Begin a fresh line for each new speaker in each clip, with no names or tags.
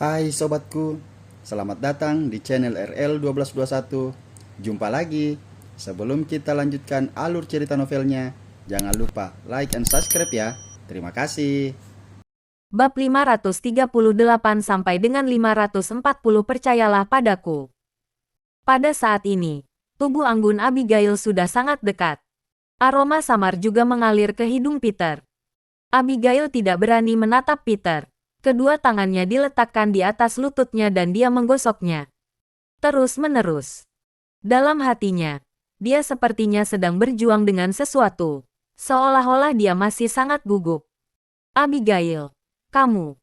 Hai sobatku, selamat datang di channel RL1221. Jumpa lagi. Sebelum kita lanjutkan alur cerita novelnya, jangan lupa like and subscribe ya. Terima kasih.
Bab 538 sampai dengan 540 percayalah padaku. Pada saat ini, tubuh anggun Abigail sudah sangat dekat. Aroma samar juga mengalir ke hidung Peter. Abigail tidak berani menatap Peter. Kedua tangannya diletakkan di atas lututnya dan dia menggosoknya. Terus-menerus. Dalam hatinya, dia sepertinya sedang berjuang dengan sesuatu. Seolah-olah dia masih sangat gugup. Abigail, kamu.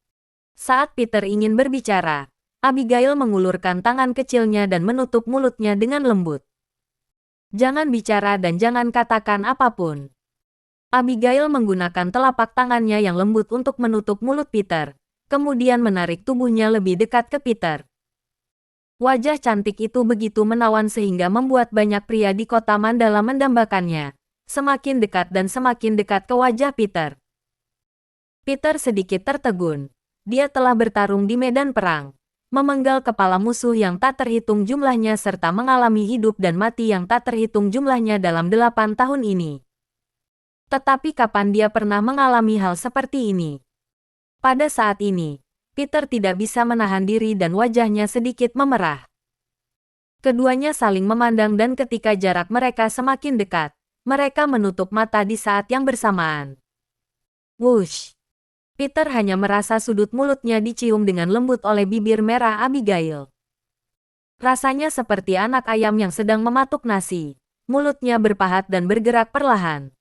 Saat Peter ingin berbicara, Abigail mengulurkan tangan kecilnya dan menutup mulutnya dengan lembut. Jangan bicara dan jangan katakan apapun. Abigail menggunakan telapak tangannya yang lembut untuk menutup mulut Peter, kemudian menarik tubuhnya lebih dekat ke Peter. Wajah cantik itu begitu menawan sehingga membuat banyak pria di kota Mandala mendambakannya. Semakin dekat dan semakin dekat ke wajah Peter. Peter sedikit tertegun. Dia telah bertarung di medan perang, memenggal kepala musuh yang tak terhitung jumlahnya serta mengalami hidup dan mati yang tak terhitung jumlahnya dalam 8 tahun ini. Tetapi kapan dia pernah mengalami hal seperti ini? Pada saat ini, Peter tidak bisa menahan diri dan wajahnya sedikit memerah. Keduanya saling memandang dan ketika jarak mereka semakin dekat, mereka menutup mata di saat yang bersamaan. Wush! Peter hanya merasa sudut mulutnya dicium dengan lembut oleh bibir merah Abigail. Rasanya seperti anak ayam yang sedang mematuk nasi. Mulutnya berpahat dan bergerak perlahan.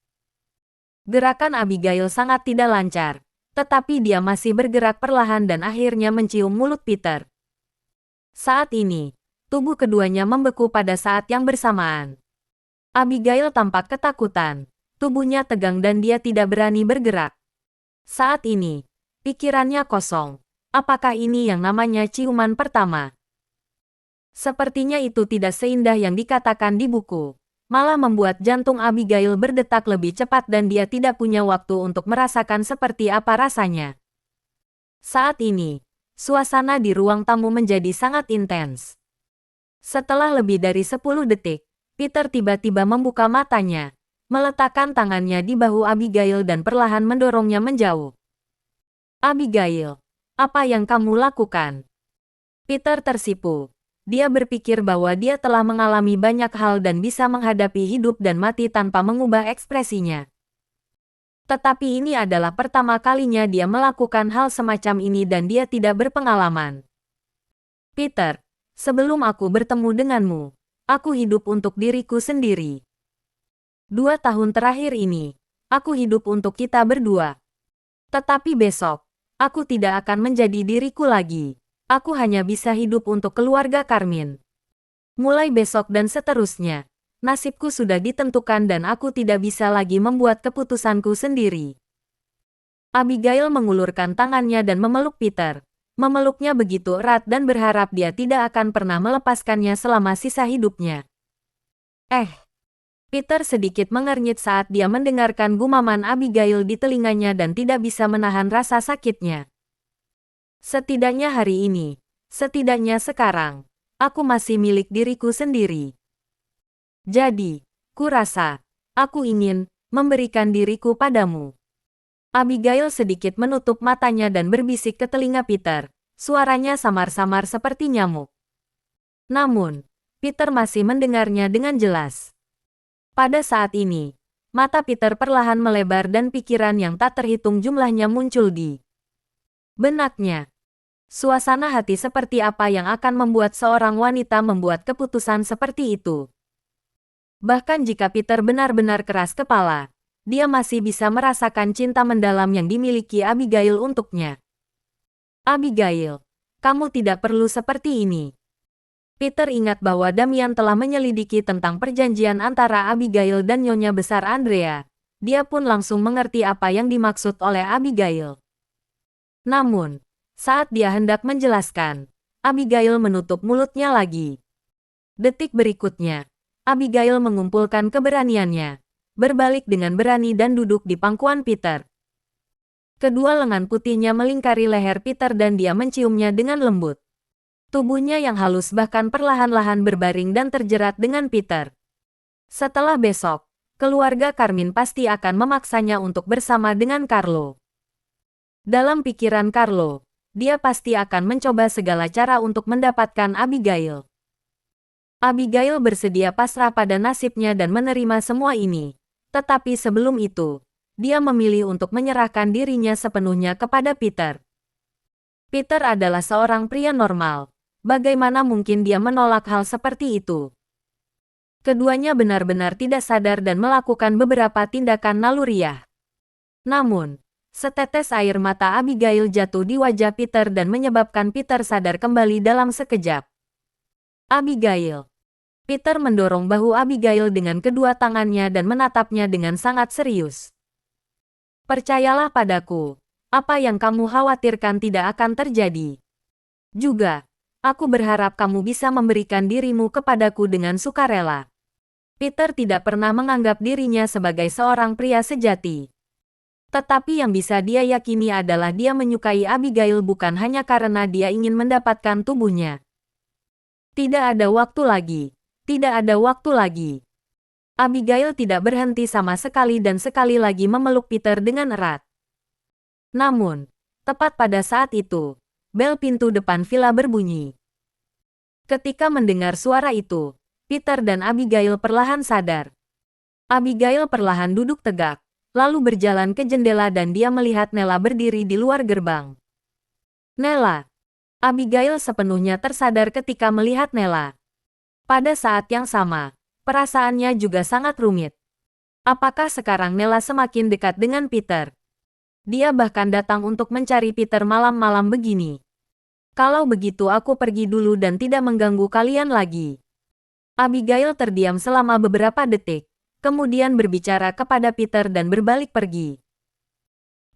Gerakan Abigail sangat tidak lancar, tetapi dia masih bergerak perlahan dan akhirnya mencium mulut Peter. Saat ini, tubuh keduanya membeku pada saat yang bersamaan. Abigail tampak ketakutan, tubuhnya tegang dan dia tidak berani bergerak. Saat ini, pikirannya kosong. Apakah ini yang namanya ciuman pertama? Sepertinya itu tidak seindah yang dikatakan di buku. Malah membuat jantung Abigail berdetak lebih cepat dan dia tidak punya waktu untuk merasakan seperti apa rasanya. Saat ini, suasana di ruang tamu menjadi sangat intens. Setelah lebih dari 10 detik, Peter tiba-tiba membuka matanya, meletakkan tangannya di bahu Abigail dan perlahan mendorongnya menjauh. Abigail, apa yang kamu lakukan? Peter tersipu. Dia berpikir bahwa dia telah mengalami banyak hal dan bisa menghadapi hidup dan mati tanpa mengubah ekspresinya. Tetapi ini adalah pertama kalinya dia melakukan hal semacam ini dan dia tidak berpengalaman. Peter, sebelum aku bertemu denganmu, aku hidup untuk diriku sendiri. 2 tahun terakhir ini, aku hidup untuk kita berdua. Tetapi besok, aku tidak akan menjadi diriku lagi. Aku hanya bisa hidup untuk keluarga Carmine. Mulai besok dan seterusnya, nasibku sudah ditentukan dan aku tidak bisa lagi membuat keputusanku sendiri. Abigail mengulurkan tangannya dan memeluk Peter. Memeluknya begitu erat dan berharap dia tidak akan pernah melepaskannya selama sisa hidupnya. Eh, Peter sedikit mengernyit saat dia mendengarkan gumaman Abigail di telinganya dan tidak bisa menahan rasa sakitnya. Setidaknya hari ini, setidaknya sekarang, aku masih milik diriku sendiri. Jadi, kurasa, aku ingin memberikan diriku padamu. Abigail sedikit menutup matanya dan berbisik ke telinga Peter. Suaranya samar-samar seperti nyamuk. Namun, Peter masih mendengarnya dengan jelas. Pada saat ini, mata Peter perlahan melebar dan pikiran yang tak terhitung jumlahnya muncul di benaknya. Suasana hati seperti apa yang akan membuat seorang wanita membuat keputusan seperti itu? Bahkan jika Peter benar-benar keras kepala, dia masih bisa merasakan cinta mendalam yang dimiliki Abigail untuknya. Abigail, kamu tidak perlu seperti ini. Peter ingat bahwa Damian telah menyelidiki tentang perjanjian antara Abigail dan Nyonya Besar Andrea. Dia pun langsung mengerti apa yang dimaksud oleh Abigail. Namun, saat dia hendak menjelaskan, Abigail menutup mulutnya lagi. Detik berikutnya, Abigail mengumpulkan keberaniannya, berbalik dengan berani dan duduk di pangkuan Peter. Kedua lengan putihnya melingkari leher Peter dan dia menciumnya dengan lembut. Tubuhnya yang halus bahkan perlahan-lahan berbaring dan terjerat dengan Peter. Setelah besok, keluarga Carmine pasti akan memaksanya untuk bersama dengan Carlo. Dalam pikiran Carlo, dia pasti akan mencoba segala cara untuk mendapatkan Abigail. Abigail bersedia pasrah pada nasibnya dan menerima semua ini. Tetapi sebelum itu, dia memilih untuk menyerahkan dirinya sepenuhnya kepada Peter. Peter adalah seorang pria normal. Bagaimana mungkin dia menolak hal seperti itu? Keduanya benar-benar tidak sadar dan melakukan beberapa tindakan naluriah. Namun, setetes air mata Abigail jatuh di wajah Peter dan menyebabkan Peter sadar kembali dalam sekejap. Abigail. Peter mendorong bahu Abigail dengan kedua tangannya dan menatapnya dengan sangat serius. Percayalah padaku, apa yang kamu khawatirkan tidak akan terjadi. Juga, aku berharap kamu bisa memberikan dirimu kepadaku dengan sukarela. Peter tidak pernah menganggap dirinya sebagai seorang pria sejati. Tetapi yang bisa dia yakini adalah dia menyukai Abigail bukan hanya karena dia ingin mendapatkan tubuhnya. Tidak ada waktu lagi. Tidak ada waktu lagi. Abigail tidak berhenti sama sekali dan sekali lagi memeluk Peter dengan erat. Namun, tepat pada saat itu, bel pintu depan villa berbunyi. Ketika mendengar suara itu, Peter dan Abigail perlahan sadar. Abigail perlahan duduk tegak, lalu berjalan ke jendela dan dia melihat Nella berdiri di luar gerbang. Nella. Abigail sepenuhnya tersadar ketika melihat Nella. Pada saat yang sama, perasaannya juga sangat rumit. Apakah sekarang Nella semakin dekat dengan Peter? Dia bahkan datang untuk mencari Peter malam-malam begini. Kalau begitu aku pergi dulu dan tidak mengganggu kalian lagi. Abigail terdiam selama beberapa detik, kemudian berbicara kepada Peter dan berbalik pergi.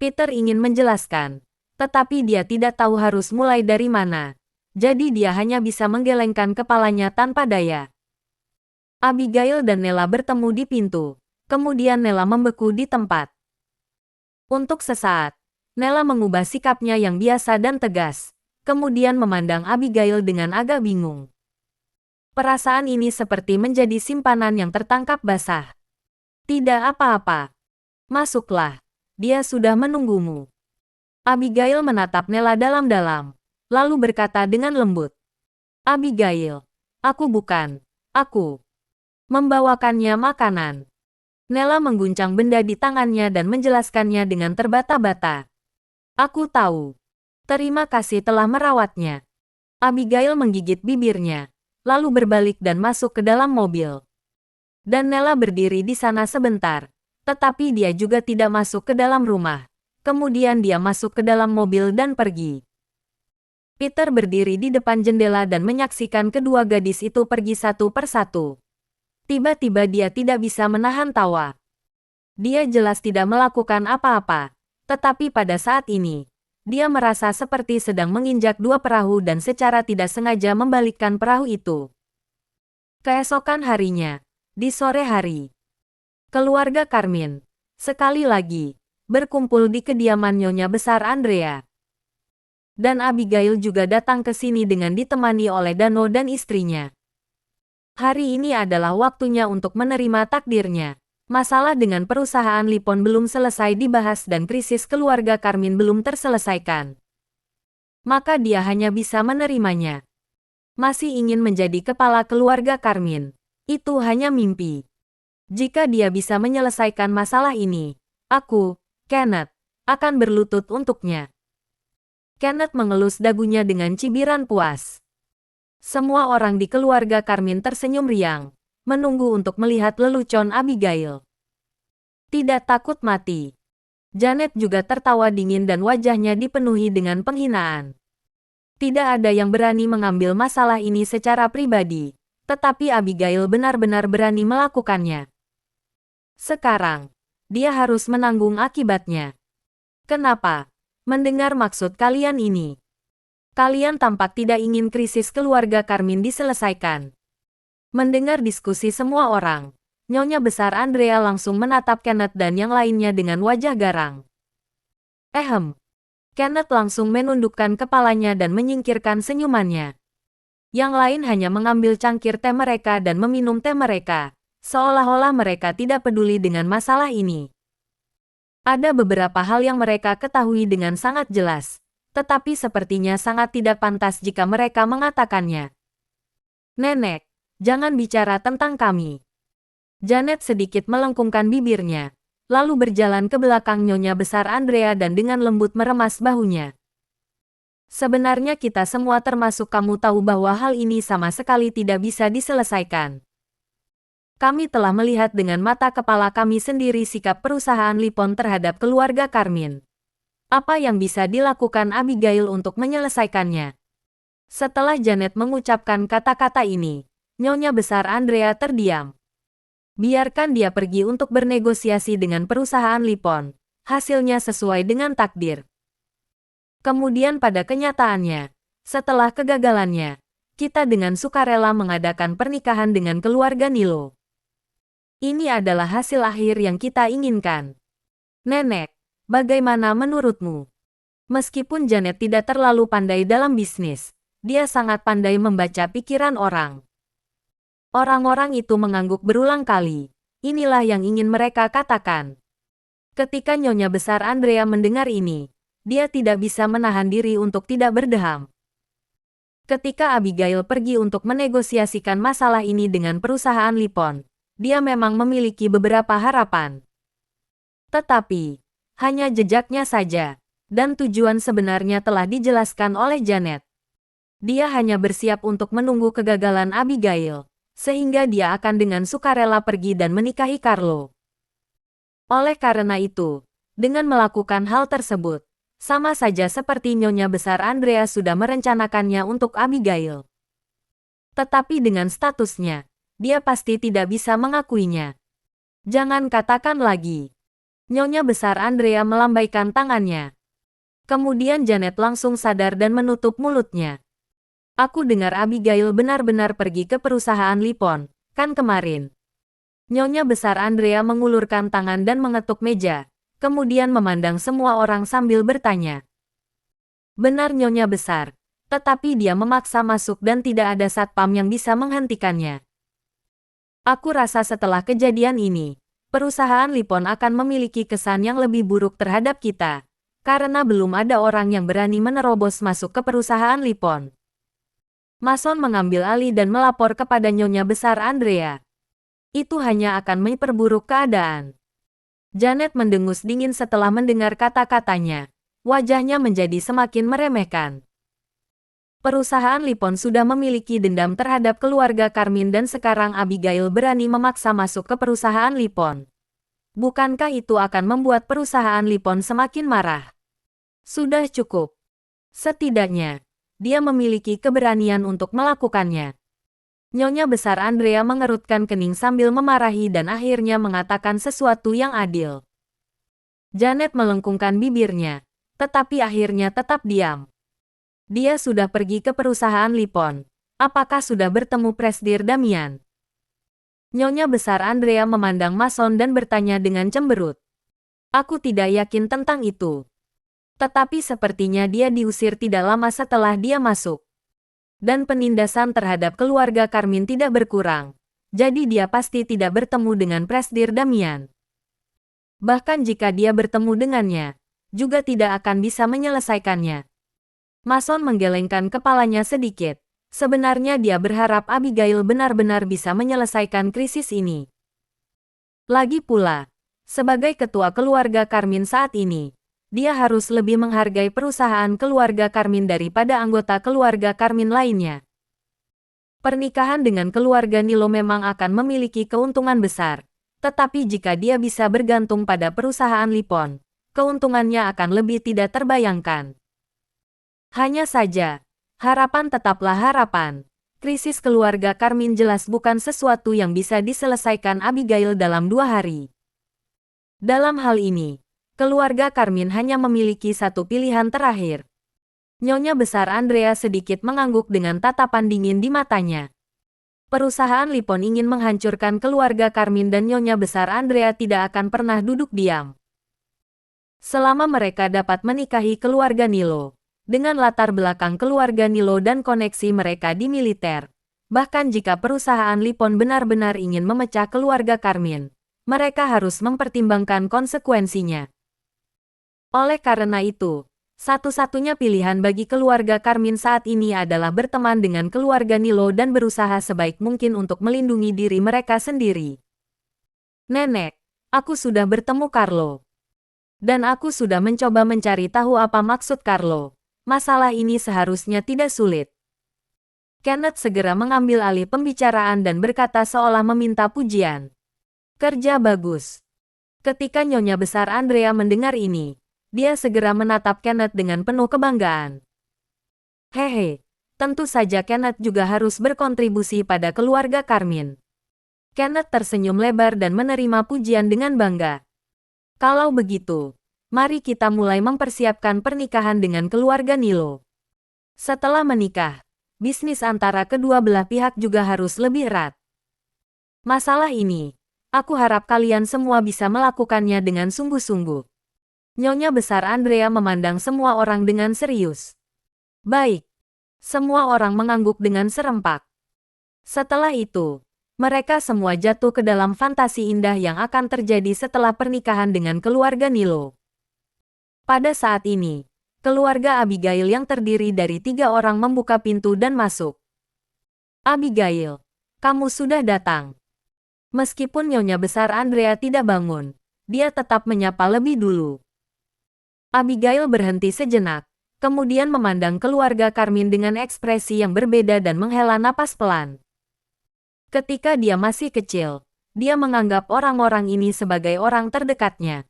Peter ingin menjelaskan, tetapi dia tidak tahu harus mulai dari mana. Jadi dia hanya bisa menggelengkan kepalanya tanpa daya. Abigail dan Nella bertemu di pintu, kemudian Nella membeku di tempat. Untuk sesaat, Nella mengubah sikapnya yang biasa dan tegas, kemudian memandang Abigail dengan agak bingung. Perasaan ini seperti menjadi simpanan yang tertangkap basah. Tidak apa-apa. Masuklah, dia sudah menunggumu. Abigail menatap Nella dalam-dalam, lalu berkata dengan lembut. Abigail, aku membawakannya makanan. Nella mengguncang benda di tangannya dan menjelaskannya dengan terbata-bata. Aku tahu. Terima kasih telah merawatnya. Abigail menggigit bibirnya, lalu berbalik dan masuk ke dalam mobil. Dan Nella berdiri di sana sebentar, tetapi dia juga tidak masuk ke dalam rumah. Kemudian dia masuk ke dalam mobil dan pergi. Peter berdiri di depan jendela dan menyaksikan kedua gadis itu pergi satu persatu. Tiba-tiba dia tidak bisa menahan tawa. Dia jelas tidak melakukan apa-apa, tetapi pada saat ini, dia merasa seperti sedang menginjak dua perahu dan secara tidak sengaja membalikkan perahu itu. Keesokan harinya, di sore hari, keluarga Carmine, sekali lagi, berkumpul di kediaman Nyonya Besar Andrea. Dan Abigail juga datang ke sini dengan ditemani oleh Dano dan istrinya. Hari ini adalah waktunya untuk menerima takdirnya. Masalah dengan perusahaan Lipon belum selesai dibahas dan krisis keluarga Carmine belum terselesaikan. Maka dia hanya bisa menerimanya. Masih ingin menjadi kepala keluarga Carmine. Itu hanya mimpi. Jika dia bisa menyelesaikan masalah ini, aku, Kenneth, akan berlutut untuknya. Kenneth mengelus dagunya dengan cibiran puas. Semua orang di keluarga Carmine tersenyum riang, menunggu untuk melihat lelucon Abigail. Tidak takut mati. Janet juga tertawa dingin dan wajahnya dipenuhi dengan penghinaan. Tidak ada yang berani mengambil masalah ini secara pribadi, tetapi Abigail benar-benar berani melakukannya. Sekarang, dia harus menanggung akibatnya. Kenapa? Mendengar maksud kalian ini. Kalian tampak tidak ingin krisis keluarga Carmine diselesaikan. Mendengar diskusi semua orang, Nyonya Besar Andrea langsung menatap Kenneth dan yang lainnya dengan wajah garang. Ehem. Kenneth langsung menundukkan kepalanya dan menyingkirkan senyumannya. Yang lain hanya mengambil cangkir teh mereka dan meminum teh mereka, seolah-olah mereka tidak peduli dengan masalah ini. Ada beberapa hal yang mereka ketahui dengan sangat jelas, tetapi sepertinya sangat tidak pantas jika mereka mengatakannya. Nenek, jangan bicara tentang kami. Janet sedikit melengkungkan bibirnya, lalu berjalan ke belakang Nyonya Besar Andrea dan dengan lembut meremas bahunya. Sebenarnya kita semua termasuk kamu tahu bahwa hal ini sama sekali tidak bisa diselesaikan. Kami telah melihat dengan mata kepala kami sendiri sikap perusahaan Lipon terhadap keluarga Carmine. Apa yang bisa dilakukan Abigail untuk menyelesaikannya? Setelah Janet mengucapkan kata-kata ini, Nyonya Besar Andrea terdiam. Biarkan dia pergi untuk bernegosiasi dengan perusahaan Lipon. Hasilnya sesuai dengan takdir. Kemudian pada kenyataannya, setelah kegagalannya, kita dengan sukarela mengadakan pernikahan dengan keluarga Nilo. Ini adalah hasil akhir yang kita inginkan. Nenek, bagaimana menurutmu? Meskipun Janet tidak terlalu pandai dalam bisnis, dia sangat pandai membaca pikiran orang. Orang-orang itu mengangguk berulang kali. Inilah yang ingin mereka katakan. Ketika Nyonya Besar Andrea mendengar ini, dia tidak bisa menahan diri untuk tidak berdeham. Ketika Abigail pergi untuk menegosiasikan masalah ini dengan perusahaan Lipon, dia memang memiliki beberapa harapan. Tetapi, hanya jejaknya saja, dan tujuan sebenarnya telah dijelaskan oleh Janet. Dia hanya bersiap untuk menunggu kegagalan Abigail, sehingga dia akan dengan sukarela pergi dan menikahi Carlo. Oleh karena itu, dengan melakukan hal tersebut, sama saja seperti Nyonya Besar Andrea sudah merencanakannya untuk Abigail. Tetapi dengan statusnya, dia pasti tidak bisa mengakuinya. Jangan katakan lagi. Nyonya Besar Andrea melambaikan tangannya. Kemudian Janet langsung sadar dan menutup mulutnya. Aku dengar Abigail benar-benar pergi ke perusahaan Lipon, kan kemarin. Nyonya Besar Andrea mengulurkan tangan dan mengetuk meja, kemudian memandang semua orang sambil bertanya. Benar Nyonya Besar, tetapi dia memaksa masuk dan tidak ada satpam yang bisa menghentikannya. Aku rasa setelah kejadian ini, perusahaan Lipon akan memiliki kesan yang lebih buruk terhadap kita, karena belum ada orang yang berani menerobos masuk ke perusahaan Lipon. Mason mengambil alih dan melapor kepada Nyonya Besar Andrea. Itu hanya akan memperburuk keadaan. Janet mendengus dingin setelah mendengar kata-katanya. Wajahnya menjadi semakin meremehkan. Perusahaan Lipon sudah memiliki dendam terhadap keluarga Carmine dan sekarang Abigail berani memaksa masuk ke perusahaan Lipon. Bukankah itu akan membuat perusahaan Lipon semakin marah? Sudah cukup. Setidaknya, dia memiliki keberanian untuk melakukannya. Nyonya Besar Andrea mengerutkan kening sambil memarahi dan akhirnya mengatakan sesuatu yang adil. Janet melengkungkan bibirnya, tetapi akhirnya tetap diam. Dia sudah pergi ke perusahaan Lipon. Apakah sudah bertemu Presdir Damian? Nyonya Besar Andrea memandang Mason dan bertanya dengan cemberut. Aku tidak yakin tentang itu. Tetapi sepertinya dia diusir tidak lama setelah dia masuk. Dan penindasan terhadap keluarga Carmine tidak berkurang. Jadi dia pasti tidak bertemu dengan Presdir Damian. Bahkan jika dia bertemu dengannya, juga tidak akan bisa menyelesaikannya. Mason menggelengkan kepalanya sedikit. Sebenarnya dia berharap Abigail benar-benar bisa menyelesaikan krisis ini. Lagi pula, sebagai ketua keluarga Carmine saat ini, dia harus lebih menghargai perusahaan keluarga Carmine daripada anggota keluarga Carmine lainnya. Pernikahan dengan keluarga Nilo memang akan memiliki keuntungan besar, tetapi jika dia bisa bergantung pada perusahaan Lipon, keuntungannya akan lebih tidak terbayangkan. Hanya saja, harapan tetaplah harapan. Krisis keluarga Carmine jelas bukan sesuatu yang bisa diselesaikan Abigail dalam 2 hari. Dalam hal ini, keluarga Carmine hanya memiliki satu pilihan terakhir. Nyonya Besar Andrea sedikit mengangguk dengan tatapan dingin di matanya. Perusahaan Lipon ingin menghancurkan keluarga Carmine dan Nyonya Besar Andrea tidak akan pernah duduk diam. Selama mereka dapat menikahi keluarga Nilo, dengan latar belakang keluarga Nilo dan koneksi mereka di militer, bahkan jika perusahaan Lipon benar-benar ingin memecah keluarga Carmine, mereka harus mempertimbangkan konsekuensinya. Oleh karena itu, satu-satunya pilihan bagi keluarga Carmine saat ini adalah berteman dengan keluarga Nilo dan berusaha sebaik mungkin untuk melindungi diri mereka sendiri. Nenek, aku sudah bertemu Carlo. Dan aku sudah mencoba mencari tahu apa maksud Carlo. Masalah ini seharusnya tidak sulit. Kenneth segera mengambil alih pembicaraan dan berkata seolah meminta pujian. Kerja bagus. Ketika Nyonya Besar Andrea mendengar ini, dia segera menatap Kenneth dengan penuh kebanggaan. Hehe, tentu saja Kenneth juga harus berkontribusi pada keluarga Carmine. Kenneth tersenyum lebar dan menerima pujian dengan bangga. Kalau begitu, mari kita mulai mempersiapkan pernikahan dengan keluarga Nilo. Setelah menikah, bisnis antara kedua belah pihak juga harus lebih erat. Masalah ini, aku harap kalian semua bisa melakukannya dengan sungguh-sungguh. Nyonya Besar Andrea memandang semua orang dengan serius. Baik. Semua orang mengangguk dengan serempak. Setelah itu, mereka semua jatuh ke dalam fantasi indah yang akan terjadi setelah pernikahan dengan keluarga Nilo. Pada saat ini, keluarga Abigail yang terdiri dari 3 orang membuka pintu dan masuk. Abigail, kamu sudah datang. Meskipun Nyonya Besar Andrea tidak bangun, dia tetap menyapa lebih dulu. Abigail berhenti sejenak, kemudian memandang keluarga Carmine dengan ekspresi yang berbeda dan menghela napas pelan. Ketika dia masih kecil, dia menganggap orang-orang ini sebagai orang terdekatnya.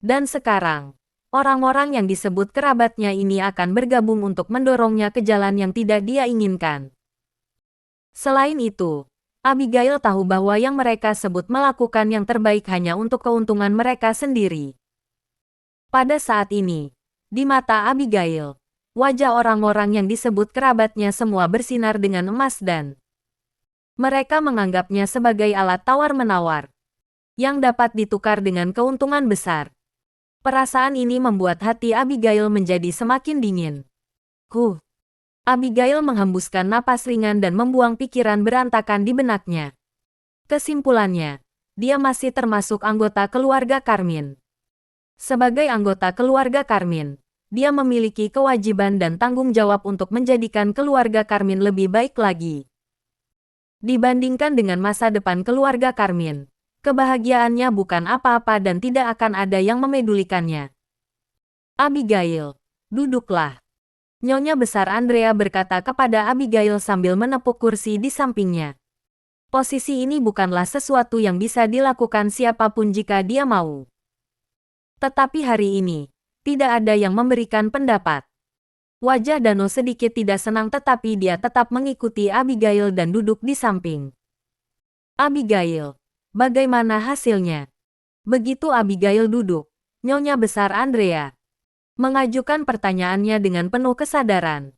Dan sekarang, orang-orang yang disebut kerabatnya ini akan bergabung untuk mendorongnya ke jalan yang tidak dia inginkan. Selain itu, Abigail tahu bahwa yang mereka sebut melakukan yang terbaik hanya untuk keuntungan mereka sendiri. Pada saat ini, di mata Abigail, wajah orang-orang yang disebut kerabatnya semua bersinar dengan emas dan mereka menganggapnya sebagai alat tawar-menawar yang dapat ditukar dengan keuntungan besar. Perasaan ini membuat hati Abigail menjadi semakin dingin. Abigail menghembuskan napas ringan dan membuang pikiran berantakan di benaknya. Kesimpulannya, dia masih termasuk anggota keluarga Carmine. Sebagai anggota keluarga Carmine, dia memiliki kewajiban dan tanggung jawab untuk menjadikan keluarga Carmine lebih baik lagi. Dibandingkan dengan masa depan keluarga Carmine, kebahagiaannya bukan apa-apa dan tidak akan ada yang memedulikannya. Abigail, duduklah. Nyonya Besar Andrea berkata kepada Abigail sambil menepuk kursi di sampingnya. Posisi ini bukanlah sesuatu yang bisa dilakukan siapapun jika dia mau. Tetapi hari ini, tidak ada yang memberikan pendapat. Wajah Dano sedikit tidak senang tetapi dia tetap mengikuti Abigail dan duduk di samping. Abigail, bagaimana hasilnya? Begitu Abigail duduk, Nyonya Besar Andrea mengajukan pertanyaannya dengan penuh kesadaran.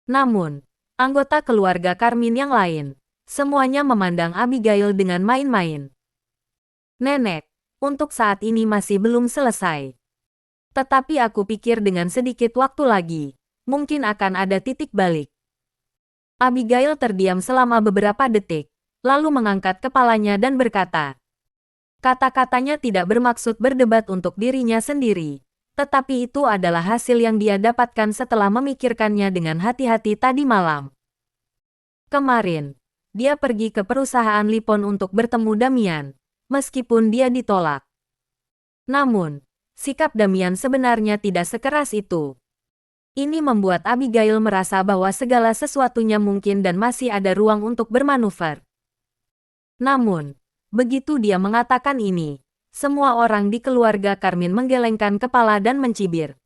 Namun, anggota keluarga Carmine yang lain, semuanya memandang Abigail dengan main-main. Nenek, untuk saat ini masih belum selesai. Tetapi aku pikir dengan sedikit waktu lagi, mungkin akan ada titik balik. Abigail terdiam selama beberapa detik, lalu mengangkat kepalanya dan berkata. Kata-katanya tidak bermaksud berdebat untuk dirinya sendiri, tetapi itu adalah hasil yang dia dapatkan setelah memikirkannya dengan hati-hati tadi malam. Kemarin, dia pergi ke perusahaan Lipon untuk bertemu Damian, meskipun dia ditolak. Namun, sikap Damian sebenarnya tidak sekeras itu. Ini membuat Abigail merasa bahwa segala sesuatunya mungkin dan masih ada ruang untuk bermanuver. Namun, begitu dia mengatakan ini, semua orang di keluarga Carmine menggelengkan kepala dan mencibir.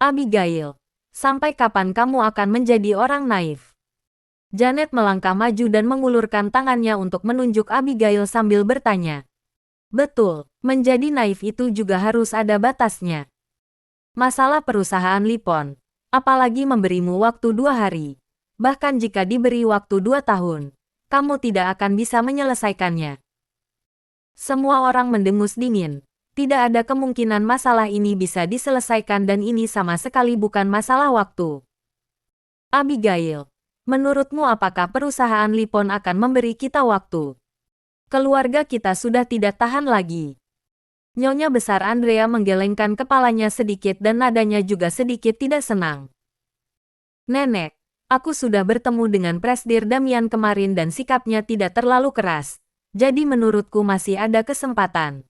Abigail, sampai kapan kamu akan menjadi orang naif? Janet melangkah maju dan mengulurkan tangannya untuk menunjuk Abigail sambil bertanya. Betul, menjadi naif itu juga harus ada batasnya. Masalah perusahaan Lipon, apalagi memberimu waktu 2 hari. Bahkan jika diberi waktu 2 tahun, kamu tidak akan bisa menyelesaikannya. Semua orang mendengus dingin, Tidak ada kemungkinan masalah ini bisa diselesaikan dan ini sama sekali bukan masalah waktu. Abigail, menurutmu apakah perusahaan Lipon akan memberi kita waktu? Keluarga kita sudah tidak tahan lagi. Nyonya besar Andrea menggelengkan kepalanya sedikit dan nadanya juga sedikit tidak senang. Nenek, aku sudah bertemu dengan Presdir Damian kemarin dan sikapnya tidak terlalu keras. Jadi menurutku masih ada kesempatan.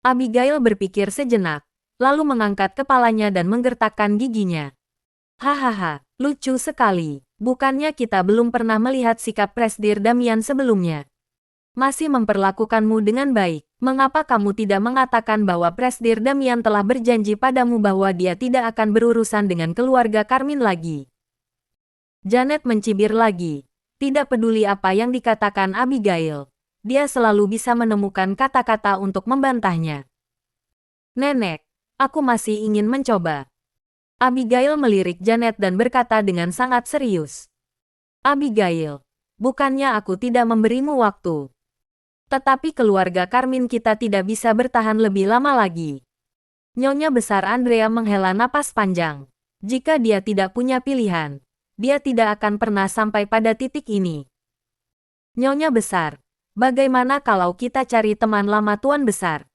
Abigail berpikir sejenak, lalu mengangkat kepalanya dan menggertakkan giginya. Hahaha, lucu sekali. Bukannya kita belum pernah melihat sikap Presdir Damian sebelumnya. Masih memperlakukanmu dengan baik. Mengapa kamu tidak mengatakan bahwa Presdir Damian telah berjanji padamu bahwa dia tidak akan berurusan dengan keluarga Carmine lagi? Janet mencibir lagi. Tidak peduli apa yang dikatakan Abigail. Dia selalu bisa menemukan kata-kata untuk membantahnya. Nenek, aku masih ingin mencoba. Abigail melirik Janet dan berkata dengan sangat serius. Abigail, bukannya aku tidak memberimu waktu. Tetapi keluarga Carmine kita tidak bisa bertahan lebih lama lagi. Nyonya besar Andrea menghela napas panjang. Jika dia tidak punya pilihan, dia tidak akan pernah sampai pada titik ini. Nyonya besar, bagaimana kalau kita cari teman lama Tuan Besar?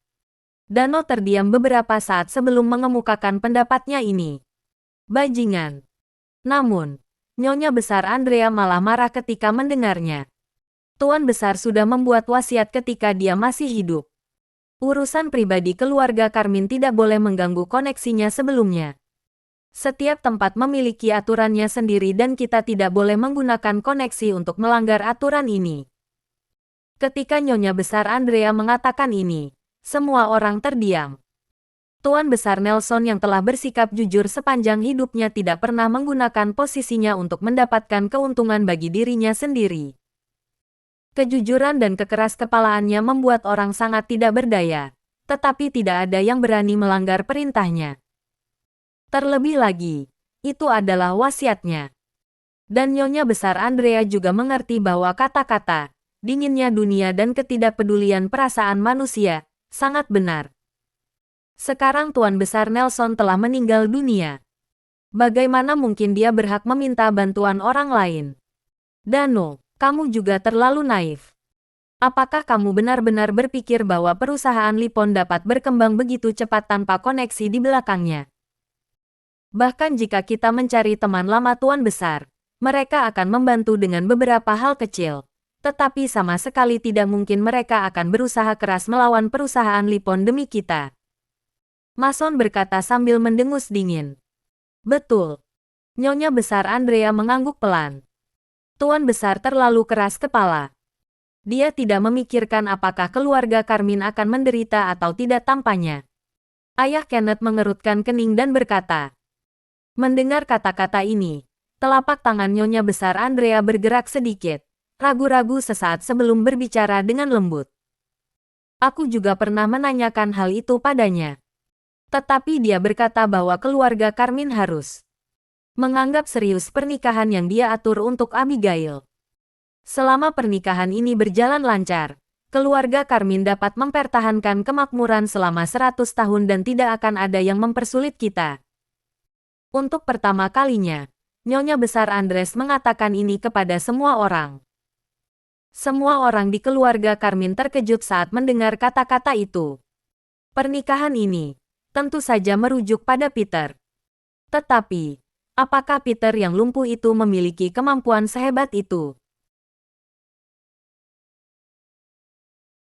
Dano terdiam beberapa saat sebelum mengemukakan pendapatnya ini. Bajingan. Namun, Nyonya besar Andrea malah marah ketika mendengarnya. Tuan Besar sudah membuat wasiat ketika dia masih hidup. Urusan pribadi keluarga Carmine tidak boleh mengganggu koneksinya sebelumnya. Setiap tempat memiliki aturannya sendiri dan kita tidak boleh menggunakan koneksi untuk melanggar aturan ini. Ketika Nyonya besar Andrea mengatakan ini, semua orang terdiam. Tuan Besar Nelson yang telah bersikap jujur sepanjang hidupnya tidak pernah menggunakan posisinya untuk mendapatkan keuntungan bagi dirinya sendiri. Kejujuran dan kekeras-kepalaannya membuat orang sangat tidak berdaya, tetapi tidak ada yang berani melanggar perintahnya. Terlebih lagi, itu adalah wasiatnya. Dan Nyonya besar Andrea juga mengerti bahwa kata-kata, dinginnya dunia dan ketidakpedulian perasaan manusia, sangat benar. Sekarang Tuan Besar Nelson telah meninggal dunia. Bagaimana mungkin dia berhak meminta bantuan orang lain? Dano, kamu juga terlalu naif. Apakah kamu benar-benar berpikir bahwa perusahaan Lipon dapat berkembang begitu cepat tanpa koneksi di belakangnya? Bahkan jika kita mencari teman lama Tuan Besar, mereka akan membantu dengan beberapa hal kecil. Tetapi sama sekali tidak mungkin mereka akan berusaha keras melawan perusahaan Lipon demi kita. Mason berkata sambil mendengus dingin. Betul. Nyonya besar Andrea mengangguk pelan. Tuan Besar terlalu keras kepala. Dia tidak memikirkan apakah keluarga Carmine akan menderita atau tidak tampaknya. Ayah Kenneth mengerutkan kening dan berkata. Mendengar kata-kata ini, telapak tangan Nyonya besar Andrea bergerak sedikit, ragu-ragu sesaat sebelum berbicara dengan lembut. Aku juga pernah menanyakan hal itu padanya. Tetapi dia berkata bahwa keluarga Carmine harus menganggap serius pernikahan yang dia atur untuk Abigail. Selama pernikahan ini berjalan lancar, keluarga Carmine dapat mempertahankan kemakmuran selama 100 tahun dan tidak akan ada yang mempersulit kita. Untuk pertama kalinya, Nyonya besar Andres mengatakan ini kepada semua orang. Semua orang di keluarga Carmine terkejut saat mendengar kata-kata itu. Pernikahan ini tentu saja merujuk pada Peter. Tetapi, apakah Peter yang lumpuh itu memiliki kemampuan sehebat itu?